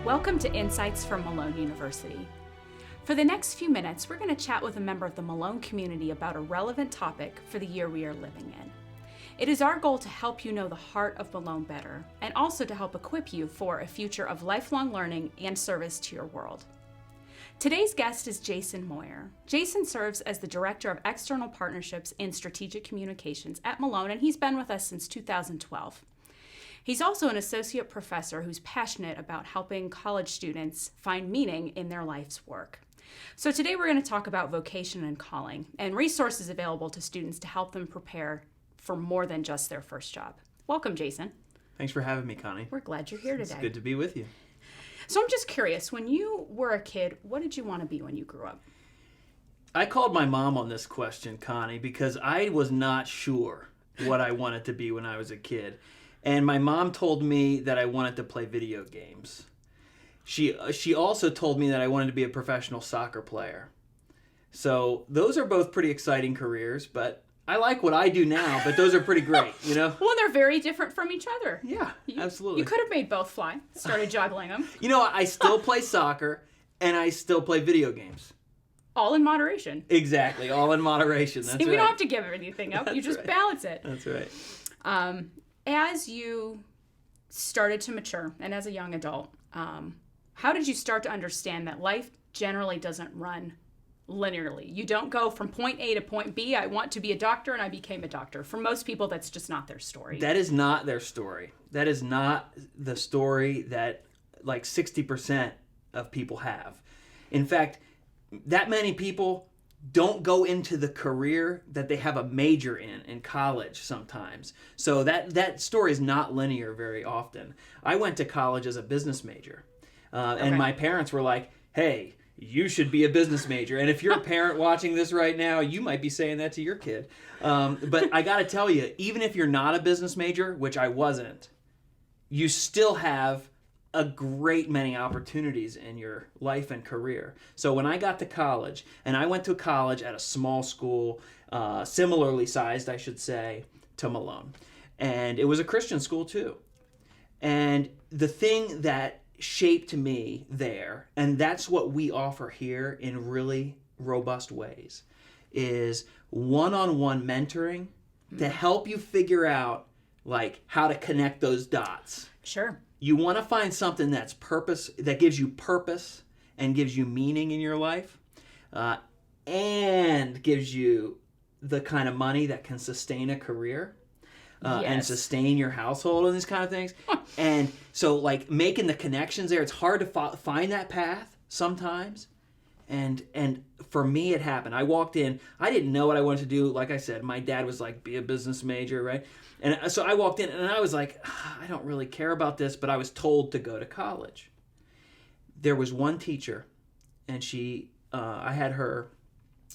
Welcome to Insights from Malone University. For the next few minutes, we're going to chat with a member of the Malone community about a relevant topic for the year we are living in. It is our goal to help you know the heart of Malone better, and also to help equip you for a future of lifelong learning and service to your world. Today's guest is Jason Moyer. Jason serves as the Director of External Partnerships and Strategic Communications at Malone, and he's been with us since 2012. He's also an associate professor who's passionate about helping college students find meaning in their life's work. So today we're going to talk about vocation and calling and resources available to students to help them prepare for more than just their first job. Welcome, Jason. Thanks for having me, Connie. We're glad you're here today. It's good to be with you. So I'm just curious, when you were a kid, what did you want to be when you grew up? I called my mom on this question, Connie, because I was not sure what I wanted to be when I was a kid. And my mom told me that I wanted to play video games. She also told me that I wanted to be a professional soccer player. So those are both pretty exciting careers, but I like what I do now, but those are pretty great, you know? Well, they're very different from each other. Yeah, absolutely. You could have made both fly, started juggling them. You know, I still play soccer, and I still play video games. All in moderation. Exactly, all in moderation. That's See, right. we don't have to give anything up. You just balance it. That's right. As you started to mature, and as a young adult, how did you start to understand that life generally doesn't run linearly? You don't go from point A to point B. I want to be a doctor, and I became a doctor. For most people, that's just not their story. That is not their story. That is not the story that like 60% of people have. In fact, that many people don't go into the career that they have a major in college sometimes. So that story is not linear very often. I went to college as a business major, and my parents were like, hey, you should be a business major. And if you're a parent watching this right now, you might be saying that to your kid. But I got to tell you, even if you're not a business major, which I wasn't, you still have a great many opportunities in your life and career. So when I got to college, and I went to college at a small school, similarly sized, I should say, to Malone. And it was a Christian school too. And the thing that shaped me there, and that's what we offer here in really robust ways, is one-on-one mentoring to help you figure out like how to connect those dots. Sure. You want to find something that gives you purpose and gives you meaning in your life, and gives you the kind of money that can sustain a career and sustain your household and these kind of things. And so, like, making the connections there, it's hard to find that path sometimes. And for me, it happened. I walked in. I didn't know what I wanted to do. Like I said, my dad was like, be a business major, right? And so I walked in, and I was like, I don't really care about this, but I was told to go to college. There was one teacher, and I had her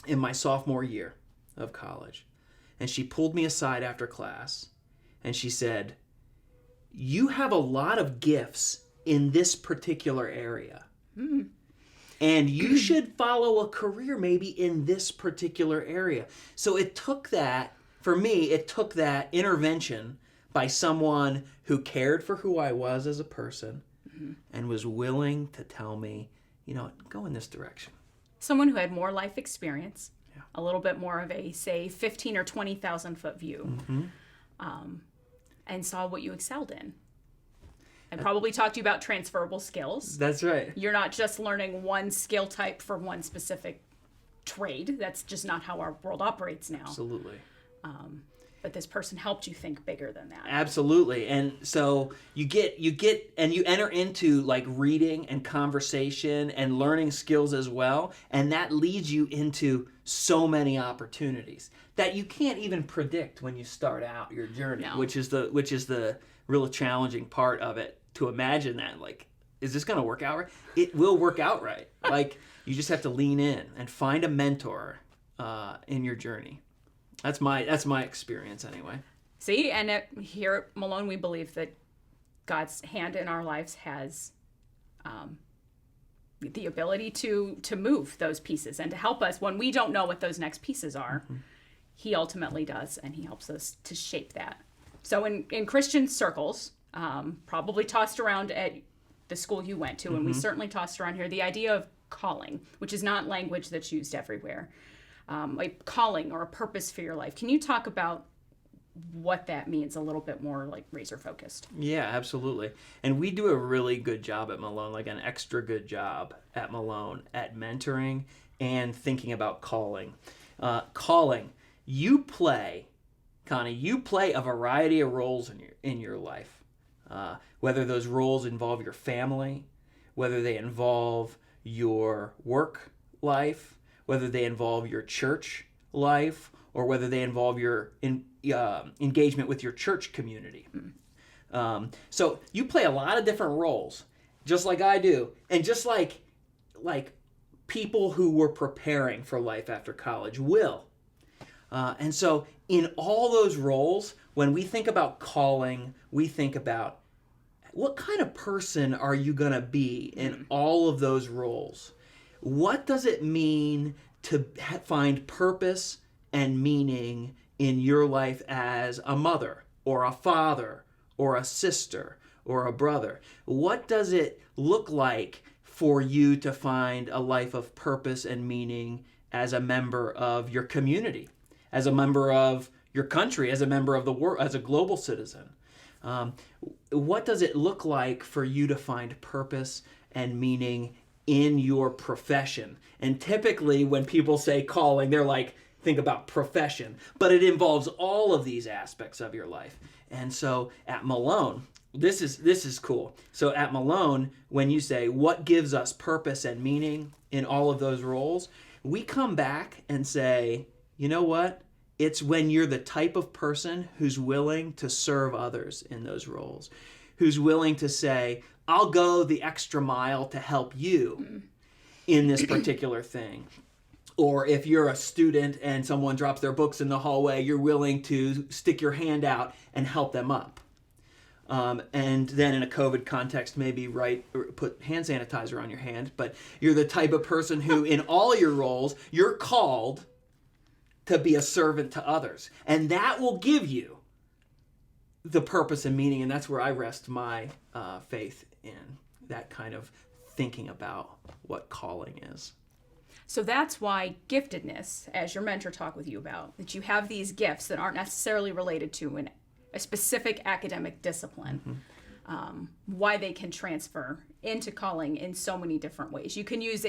in my sophomore year of college, and she pulled me aside after class, and she said, you have a lot of gifts in this particular area. Mm. And you should follow a career maybe in this particular area. So it took that, for me, it took that intervention by someone who cared for who I was as a person and was willing to tell me, you know, go in this direction. Someone who had more life experience, a little bit more of a, say, 15 or 20,000 foot view, and saw what you excelled in. And probably talked to you about transferable skills. That's right. You're not just learning one skill type for one specific trade. That's just not how our world operates now. Absolutely. But this person helped you think bigger than that. Absolutely. And so you enter into like reading and conversation and learning skills as well. And that leads you into so many opportunities that you can't even predict when you start out your journey, which is the real challenging part of it, to imagine that, like, is this going to work out right? It will work out right. Like, you just have to lean in and find a mentor in your journey. That's my experience anyway. See, and here at Malone, we believe that God's hand in our lives has the ability to move those pieces and to help us when we don't know what those next pieces are. Mm-hmm. He ultimately does, and he helps us to shape that. So in Christian circles, probably tossed around at the school you went to, and we certainly tossed around here the idea of calling, which is not language that's used everywhere. Like calling or a purpose for your life. Can you talk about what that means a little bit more, like razor focused? Yeah, absolutely. And we do a really good job at Malone, like an extra good job at Malone at mentoring and thinking about calling. Calling, Connie, you play a variety of roles in your life. Whether those roles involve your family, whether they involve your work life, whether they involve your church life, or whether they involve your engagement with your church community. So you play a lot of different roles, just like I do, and just like people who were preparing for life after college will. And so in all those roles, when we think about calling, we think about what kind of person are you going to be in all of those roles? What does it mean to find purpose and meaning in your life as a mother or a father or a sister or a brother? What does it look like for you to find a life of purpose and meaning as a member of your community, as a member of your country, as a member of the world, as a global citizen? What does it look like for you to find purpose and meaning in your profession? And typically when people say calling, they're like, think about profession, but it involves all of these aspects of your life. And so at Malone, this is cool. So at Malone, when you say what gives us purpose and meaning in all of those roles, we come back and say, you know what? It's when you're the type of person who's willing to serve others in those roles, who's willing to say, I'll go the extra mile to help you in this particular thing. Or if you're a student and someone drops their books in the hallway, you're willing to stick your hand out and help them up. And then in a COVID context, maybe put hand sanitizer on your hand. But you're the type of person who, in all your roles, you're called to be a servant to others. And that will give you the purpose and meaning. And that's where I rest my faith in, that kind of thinking about what calling is. So that's why giftedness, as your mentor talked with you about, that you have these gifts that aren't necessarily related to a specific academic discipline, why they can transfer into calling in so many different ways. You can use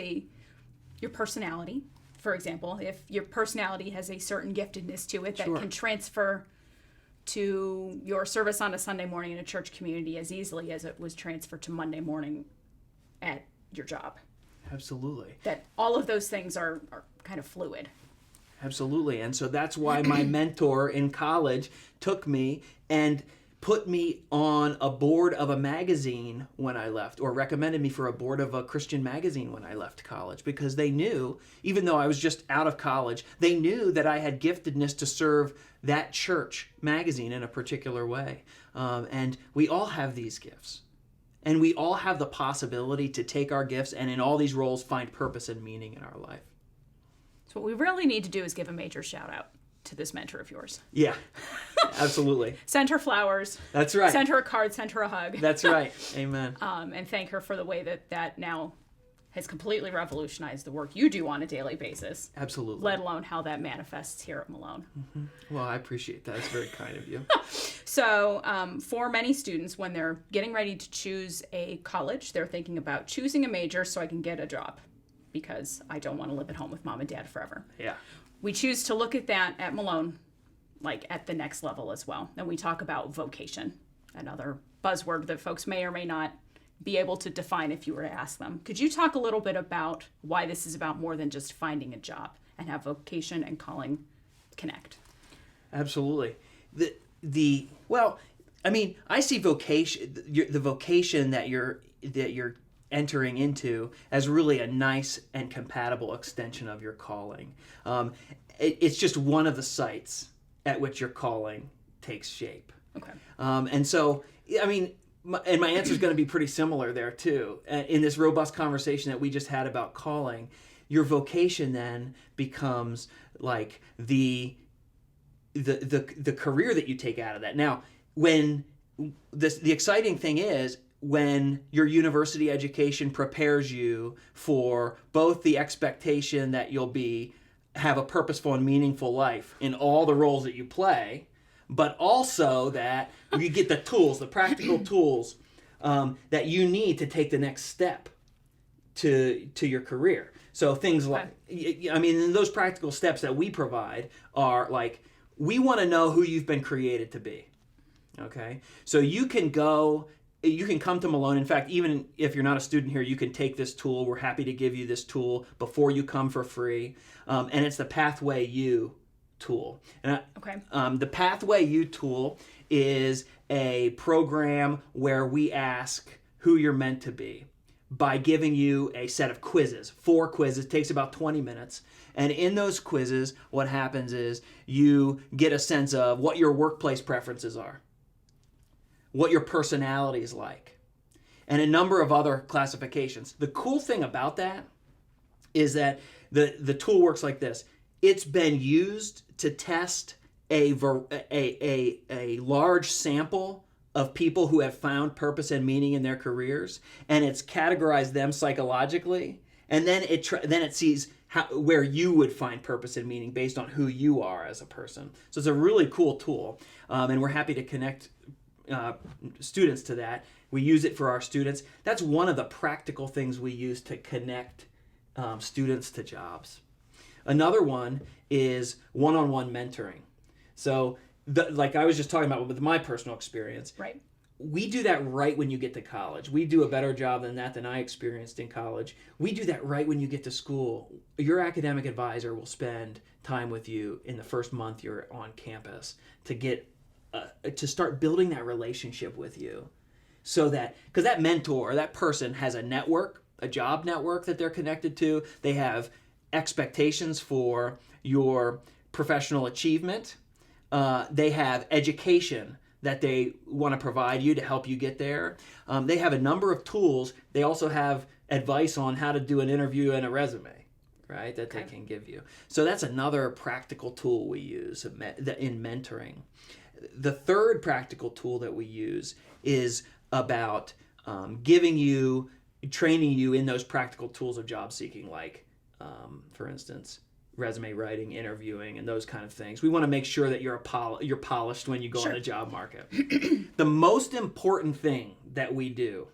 your personality, for example. If your personality has a certain giftedness to it that can transfer to your service on a Sunday morning in a church community as easily as it was transferred to Monday morning at your job. Absolutely. That all of those things are kind of fluid. Absolutely. And so that's why my mentor in college took me and put me on a board of a magazine when I left, or recommended me for a board of a Christian magazine when I left college, because they knew, even though I was just out of college, they knew that I had giftedness to serve that church magazine in a particular way. And we all have these gifts. And we all have the possibility to take our gifts and in all these roles find purpose and meaning in our life. So what we really need to do is give a major shout out to this mentor of yours. Yeah, absolutely. Send her flowers. That's right. Send her a card, send her a hug. That's right. Amen. And thank her for the way that now has completely revolutionized the work you do on a daily basis. Absolutely. Let alone how that manifests here at Malone. Well, I appreciate that. It's very kind of you. So for many students, when they're getting ready to choose a college, they're thinking about choosing a major so I can get a job, because I don't want to live at home with mom and dad forever. Yeah. We choose to look at that at Malone, like at the next level as well. And we talk about vocation, another buzzword that folks may or may not be able to define if you were to ask them. Could you talk a little bit about why this is about more than just finding a job, and how vocation and calling connect? Absolutely. Well, I mean, I see vocation, the vocation that you're entering into, as really a nice and compatible extension of your calling. It's just one of the sites at which your calling takes shape. Okay. And so, I mean, my answer is going to be pretty similar there too. In this robust conversation that we just had about calling, your vocation then becomes like the career that you take out of that. Now, when the exciting thing is, when your university education prepares you for both the expectation that you'll have a purposeful and meaningful life in all the roles that you play, but also that you get the tools, the practical tools that you need to take the next step to your career. So things like, I mean, and those practical steps that we provide are like, we want to know who you've been created to be. Okay? So you can come to Malone. In fact, even if you're not a student here, you can take this tool. We're happy to give you this tool before you come for free. And it's the Pathway U tool. And the Pathway U tool is a program where we ask who you're meant to be by giving you a set of quizzes, 4 quizzes. It takes about 20 minutes. And in those quizzes, what happens is you get a sense of what your workplace preferences are, what your personality is like, and a number of other classifications. The cool thing about that is that the tool works like this. It's been used to test a large sample of people who have found purpose and meaning in their careers, and it's categorized them psychologically, and then it sees where you would find purpose and meaning based on who you are as a person. So it's a really cool tool, and we're happy to connect students to that. We use it for our students. That's one of the practical things we use to connect students to jobs. Another one is one-on-one mentoring. So like I was just talking about with my personal experience, right? We do that right when you get to college. We do a better job than I experienced in college. We do that right when you get to school. Your academic advisor will spend time with you in the first month you're on campus to start building that relationship with you, so that, because that mentor, that person has a network, a job network that they're connected to. They have expectations for your professional achievement. They have education that they want to provide you to help you get there. They have a number of tools. They also have advice on how to do an interview and a resume, right, that they can give you. So that's another practical tool we use in mentoring. The third practical tool that we use is about training you in those practical tools of job seeking, like, for instance, resume writing, interviewing, and those kind of things. We want to make sure that you're polished when you go on the job market. The most important thing that we do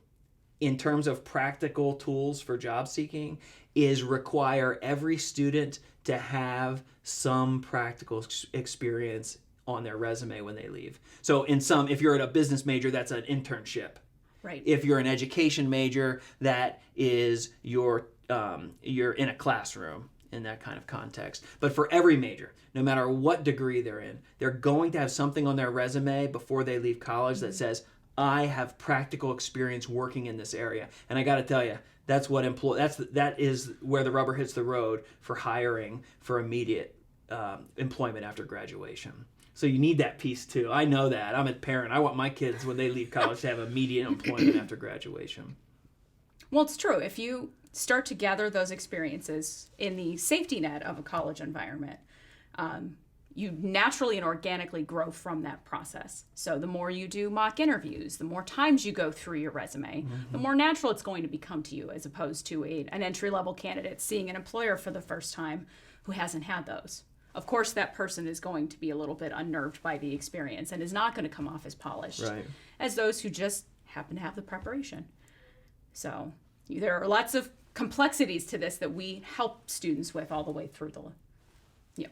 in terms of practical tools for job seeking is require every student to have some practical experience on their resume when they leave. So if you're a business major, that's an internship. Right. If you're an education major, that is you're in a classroom in that kind of context. But for every major, no matter what degree they're in, they're going to have something on their resume before they leave college that says, I have practical experience working in this area. And I got to tell you, that is where the rubber hits the road for hiring for immediate employment after graduation. So you need that piece too. I know that. I'm a parent. I want my kids, when they leave college, to have immediate employment after graduation. Well, it's true. If you start to gather those experiences in the safety net of a college environment, you naturally and organically grow from that process. So the more you do mock interviews, the more times you go through your resume, the more natural it's going to become to you, as opposed to an entry-level candidate seeing an employer for the first time who hasn't had those. Of course, that person is going to be a little bit unnerved by the experience and is not going to come off as polished as those who just happen to have the preparation. So there are lots of complexities to this that we help students with all the way through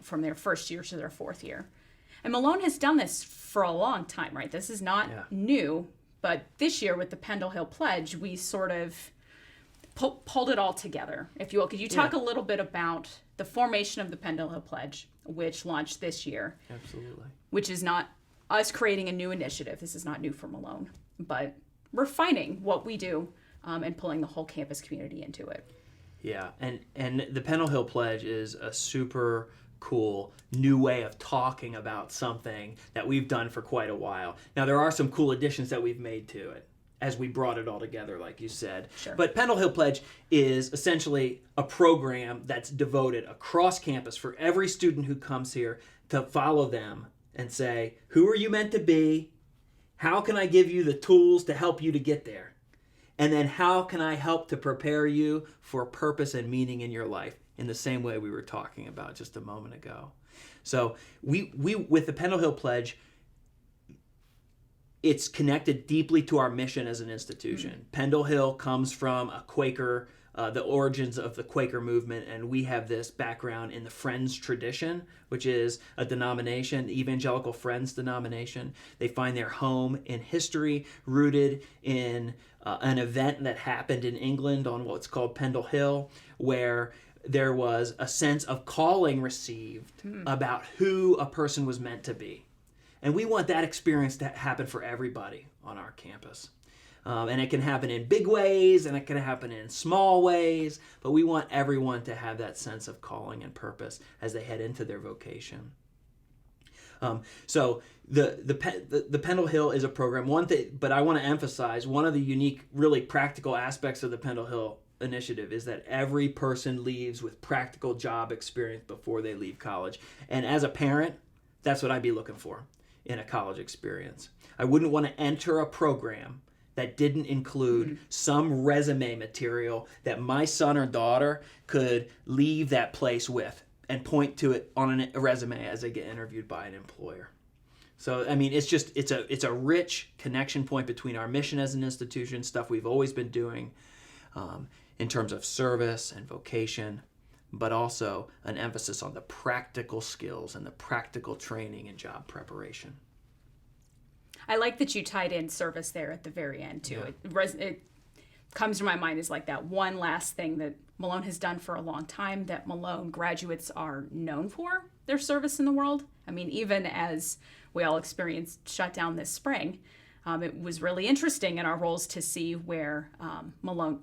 from their first year to their fourth year. And Malone has done this for a long time, right? This is not new, but this year with the Pendle Hill Pledge, we sort of pulled it all together, if you will. Could you talk a little bit about the formation of the Pendle Hill Pledge, which launched this year? Absolutely. Which is not us creating a new initiative. This is not new for Malone, but refining what we do and pulling the whole campus community into it. Yeah, and the Pendle Hill Pledge is a super cool new way of talking about something that we've done for quite a while. Now, there are some cool additions that we've made to it as we brought it all together, like you said. Sure. But Pendle Hill Pledge is essentially a program that's devoted across campus for every student who comes here to follow them and say, who are you meant to be? How can I give you the tools to help you to get there? And then how can I help to prepare you for purpose and meaning in your life in the same way we were talking about just a moment ago. So we with the Pendle Hill Pledge, it's connected deeply to our mission as an institution. Mm-hmm. Pendle Hill comes from a Quaker, the origins of the Quaker movement, and we have this background in the Friends tradition, which is a denomination, the Evangelical Friends denomination. They find their home in history, rooted in an event that happened in England on what's called Pendle Hill, where there was a sense of calling received about who a person was meant to be. And we want that experience to happen for everybody on our campus. And it can happen in big ways, and it can happen in small ways, but we want everyone to have that sense of calling and purpose as they head into their vocation. So the Pendle Hill is a program. One thing, but I want to emphasize, one of the unique, really practical aspects of the Pendle Hill initiative is that every person leaves with practical job experience before they leave college. And as a parent, that's what I'd be looking for in a college experience. I wouldn't want to enter a program that didn't include some resume material that my son or daughter could leave that place with and point to it on a resume as they get interviewed by an employer. So, I mean, it's a rich connection point between our mission as an institution, stuff we've always been doing in terms of service and vocation, but also an emphasis on the practical skills and the practical training and job preparation. I like that you tied in service there at the very end, too. Yeah. It comes to my mind as like that one last thing that Malone has done for a long time, that Malone graduates are known for, their service in the world. I mean, even as we all experienced shutdown this spring, it was really interesting in our roles to see where Malone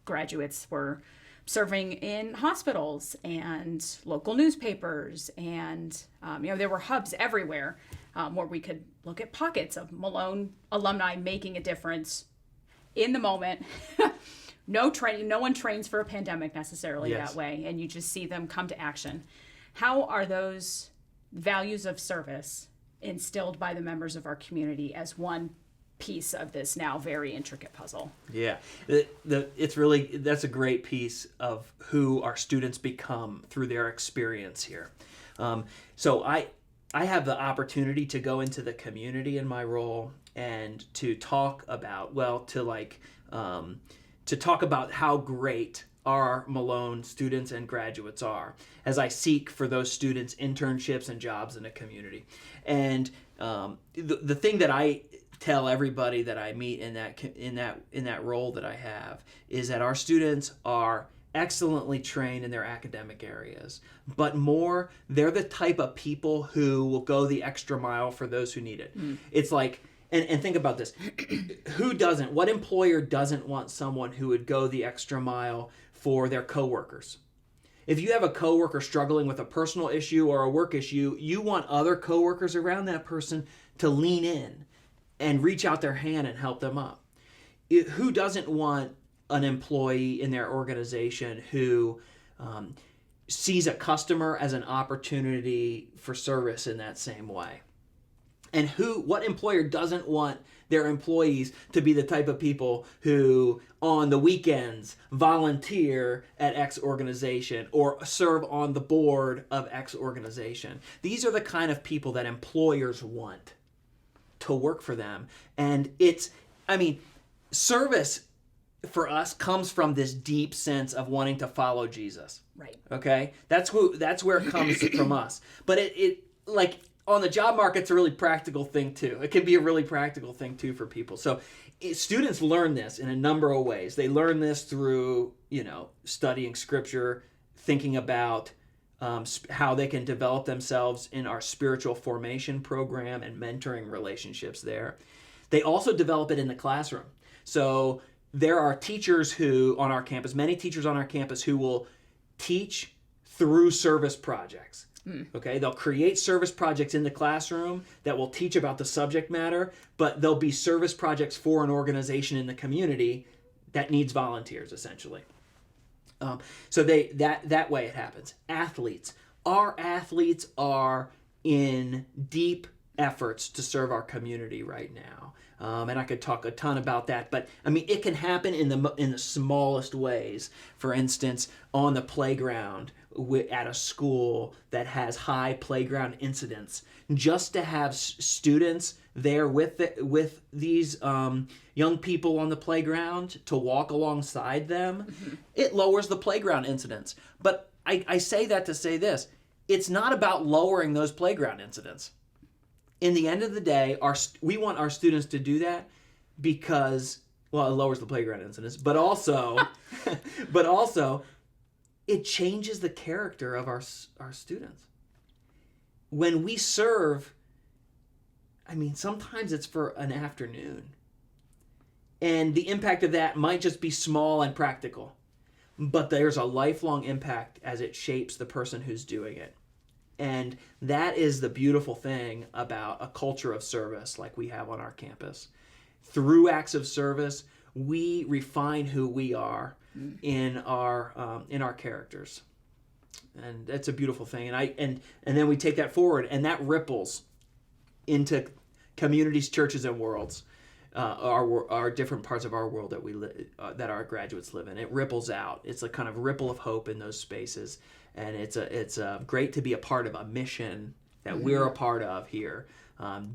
graduates were serving in hospitals and local newspapers, and there were hubs everywhere where we could look at pockets of Malone alumni making a difference in the moment. No one trains for a pandemic necessarily that way, and you just see them come to action. How are those values of service instilled by the members of our community as one piece of this now very intricate puzzle? Yeah, that's a great piece of who our students become through their experience here. So I have the opportunity to go into the community in my role and to talk about talk about how great our Malone students and graduates are as I seek for those students internships and jobs in the community. And the thing that I tell everybody that I meet in that role that I have is that our students are excellently trained in their academic areas, but more, they're the type of people who will go the extra mile for those who need it. It's like, and think about this, what employer doesn't want someone who would go the extra mile for their coworkers? If you have a coworker struggling with a personal issue or a work issue, you want other coworkers around that person to lean in and reach out their hand and help them up. Who doesn't want an employee in their organization who sees a customer as an opportunity for service in that same way? And what employer doesn't want their employees to be the type of people who on the weekends volunteer at X organization or serve on the board of X organization? These are the kind of people that employers want to work for them. And service for us comes from this deep sense of wanting to follow Jesus. Right. Okay? That's where it comes from us. But it on the job market, it's a really practical thing too. It can be a really practical thing too for people. So students learn this in a number of ways. They learn this through, studying scripture, thinking about how they can develop themselves in our spiritual formation program and mentoring relationships there. They also develop it in the classroom. So there are teachers many teachers on our campus who will teach through service projects. Okay, they'll create service projects in the classroom that will teach about the subject matter, but they'll be service projects for an organization in the community that needs volunteers, essentially. So that way it happens. Athletes. Our athletes are in deep efforts to serve our community right now. And I could talk a ton about that, but I mean, it can happen in the smallest ways. For instance, on the playground at a school that has high playground incidents, just to have students there with these young people on the playground to walk alongside them, it lowers the playground incidents. But I say that to say this: it's not about lowering those playground incidents. In the end of the day, we want our students to do that because, well, it lowers the playground incidents, but also it changes the character of our students. When we serve, I mean, sometimes it's for an afternoon. And the impact of that might just be small and practical, but there's a lifelong impact as it shapes the person who's doing it. And that is the beautiful thing about a culture of service like we have on our campus. Through acts of service, we refine who we are in our characters, and that's a beautiful thing. And then we take that forward, and that ripples into communities, churches, and worlds. Our different parts of our world that our graduates live in. It ripples out. It's a kind of ripple of hope in those spaces. And it's great to be a part of a mission that we're a part of here,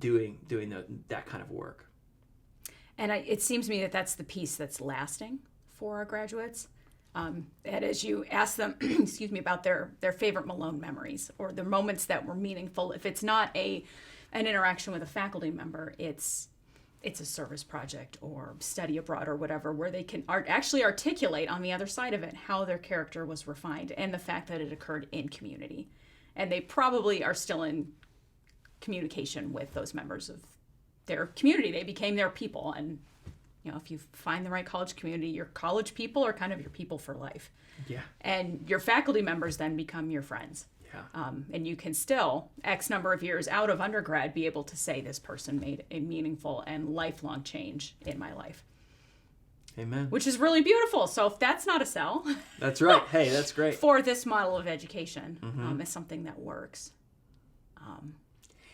doing that kind of work. And it seems to me that that's the piece that's lasting for our graduates. And as you ask them, excuse me, about their favorite Malone memories or the moments that were meaningful, if it's not an interaction with a faculty member, it's a service project or study abroad or whatever, where they can actually articulate on the other side of it how their character was refined and the fact that it occurred in community. And they probably are still in communication with those members of their community. They became their people. And, if you find the right college community, your college people are kind of your people for life. Yeah. And your faculty members then become your friends. Yeah. And you can still, X number of years out of undergrad, be able to say this person made a meaningful and lifelong change in my life. Amen. Which is really beautiful. So if that's not a sell. That's right. Hey, that's great. For this model of education, is something that works.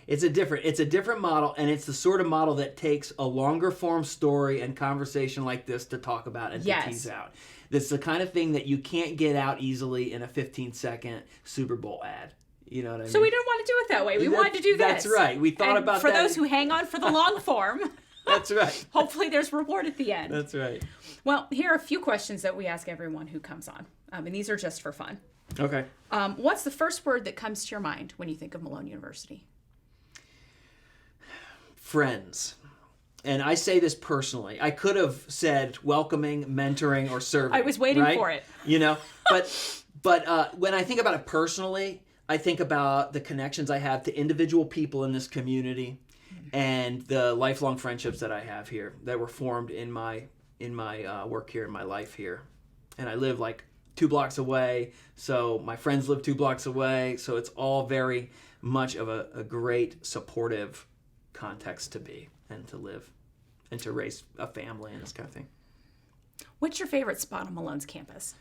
It's a different model, and it's the sort of model that takes a longer form story and conversation like this to talk about and to tease out. That's the kind of thing that you can't get out easily in a 15-second Super Bowl ad. You know what I mean? So we didn't want to do it that way. We wanted to do this. That's right. We thought about that. For those who hang on for the long form. That's right. Hopefully there's reward at the end. That's right. Well, here are a few questions that we ask everyone who comes on. And these are just for fun. Okay. What's the first word that comes to your mind when you think of Malone University? Friends. And I say this personally. I could have said welcoming, mentoring, or serving. I was waiting for it. But when I think about it personally, I think about the connections I have to individual people in this community and the lifelong friendships that I have here that were formed in my work here, in my life here. And I live like 2 blocks away, so my friends live 2 blocks away, so it's all very much of a great supportive context to be and to live and to raise a family and this kind of thing. What's your favorite spot on Malone's campus?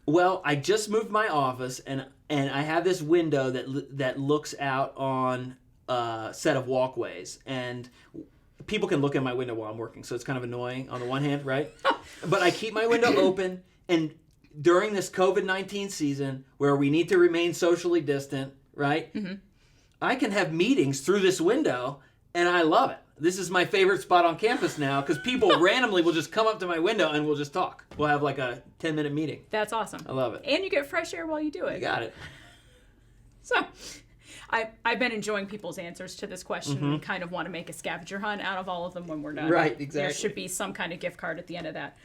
Well, I just moved my office, and I have this window that looks out on a set of walkways, and people can look in my window while I'm working, so it's kind of annoying on the one hand, right? But I keep my window open, and during this COVID-19 season where we need to remain socially distant, right? Mm-hmm. I can have meetings through this window, and I love it. This is my favorite spot on campus now because people randomly will just come up to my window and we'll just talk. We'll have like a 10-minute meeting. That's awesome. I love it. And you get fresh air while you do it. You got it. So I've been enjoying people's answers to this question. Mm-hmm. We kind of want to make a scavenger hunt out of all of them when we're done. Right, exactly. There should be some kind of gift card at the end of that.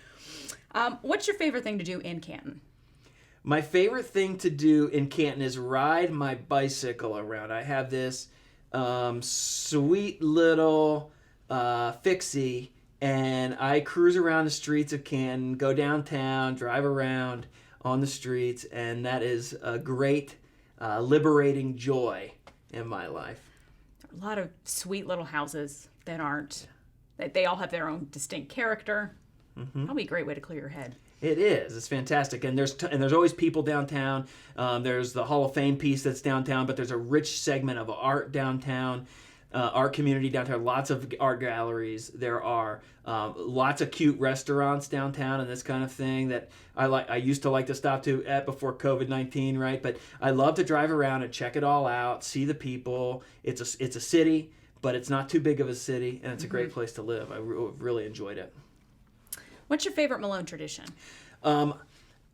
What's your favorite thing to do in Canton? My favorite thing to do in Canton is ride my bicycle around. I have this sweet little fixie, and I cruise around the streets of Canton, go downtown, drive around on the streets, and that is a great liberating joy in my life. A lot of sweet little houses that they all have their own distinct character. Mm-hmm. Probably a great way to clear your head. It is. It's fantastic. And there's always people downtown. There's the Hall of Fame piece that's downtown, but there's a rich segment of art downtown. art community downtown, lots of art galleries. There are lots of cute restaurants downtown and this kind of thing that I used to like to stop to at before COVID-19, right? But I love to drive around and check it all out, see the people. It's a city, but it's not too big of a city, and it's a great place to live. I really enjoyed it. What's your favorite Malone tradition?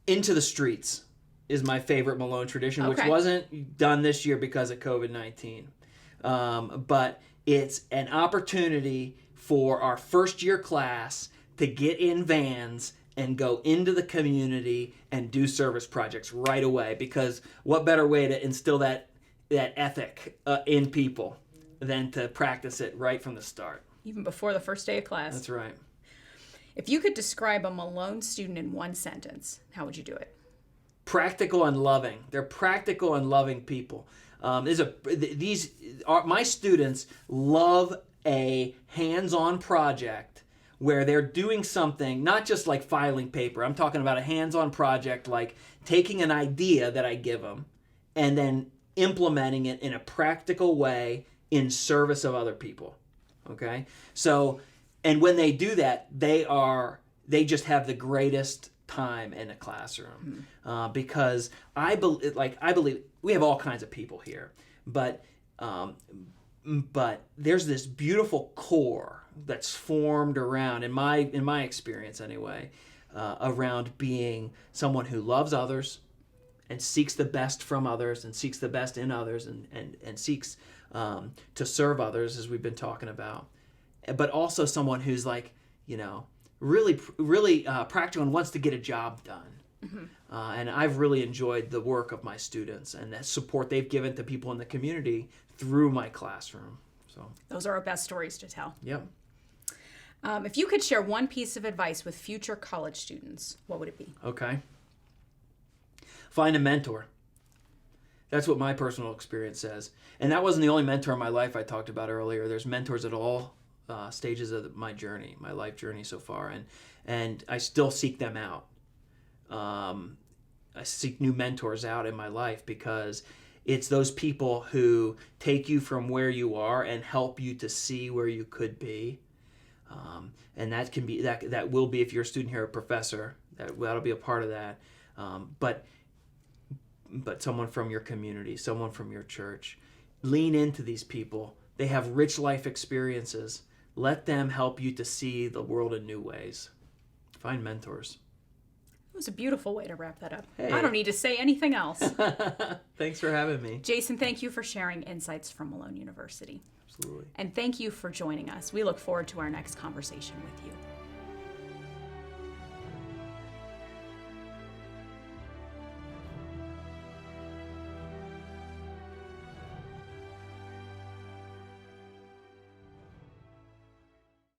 Into the Streets is my favorite Malone tradition, which Okay. wasn't done this year because of COVID-19. But it's an opportunity for our first year class to get in vans and go into the community and do service projects right away, because what better way to instill that ethic in people than to practice it right from the start. Even before the first day of class. That's right. If you could describe a Malone student in one sentence, how would you do it? Practical and loving. They're practical and loving people. My students love a hands-on project where they're doing something, not just like filing paper. I'm talking about a hands-on project like taking an idea that I give them and then implementing it in a practical way in service of other people. Okay? So, and when they do that, they just have the greatest time in a classroom, because I believe we have all kinds of people here, but there's this beautiful core that's formed around, in my experience anyway, around being someone who loves others and seeks the best from others and seeks the best in others and seeks to serve others, as we've been talking about, but also someone who's like, really practical and wants to get a job done. And I've really enjoyed the work of my students and the support they've given to people in the community through my classroom. So Those are our best stories to tell. Yep. If you could share one piece of advice with future college students, what would it be? Okay. Find a mentor. That's what my personal experience says. And that wasn't the only mentor in my life I talked about earlier. There's mentors at all stages of my journey, my life journey so far, and I still seek them out. I seek new mentors out in my life because it's those people who take you from where you are and help you to see where you could be. And that can be that will be, if you're a student here, a professor. That'll be a part of that. But someone from your community, someone from your church. Lean into these people. They have rich life experiences. Let them help you to see the world in new ways. Find mentors. It was a beautiful way to wrap that up. Hey. I don't need to say anything else. Thanks for having me. Jason, thank you for sharing insights from Malone University. Absolutely. And thank you for joining us. We look forward to our next conversation with you.